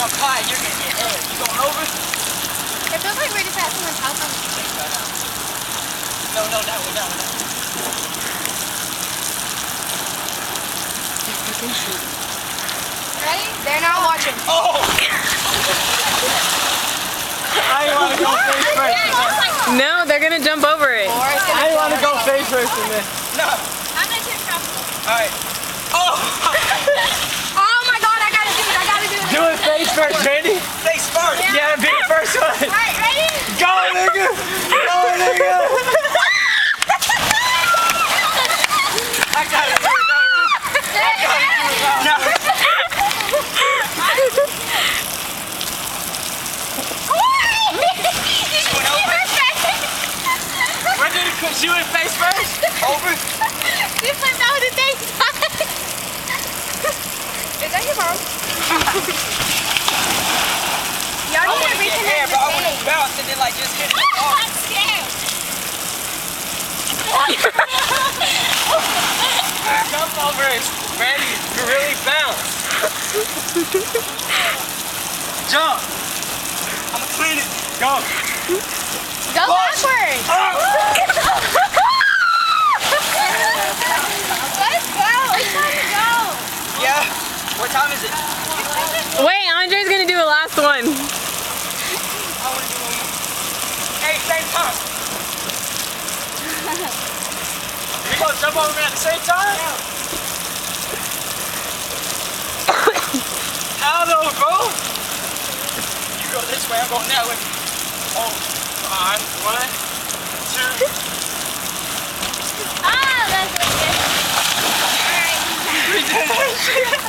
jump high, you're gonna get air. You going over? It feels like we're just at someone's house on the street. No, that way, that way. Ready? They're not watching. Oh! I didn't want to go face first. No, they're gonna jump over it. I didn't want to go face first in this. No. I'm gonna take trouble. Alright. Oh! Oh my god, I gotta do it. Do it face first, ready? Face first. Yeah, be the first one. Alright, ready? Go, nigga! Go, nigga! I got it. When did it come? She went face first? Over? You flipped out with the same time. Is that your mom? Y'all I need want to to get reconnect air, the but I want to thing. bounce and then like just hit it. Oh, I'm scared. Jump over it. Ready to really bounce. Jump. I'm gonna clean it. Go. Go backwards. Let's go. It's time to go. Yeah. What time is it? Wait, Andre's gonna do the last one. I want to do one more. Hey, same time. We gonna jump over me at the same time? How though, bro? You go this way, I'm going that way. Oh, on. 1, 2. Ah, that's really good. Alright. We did that shit.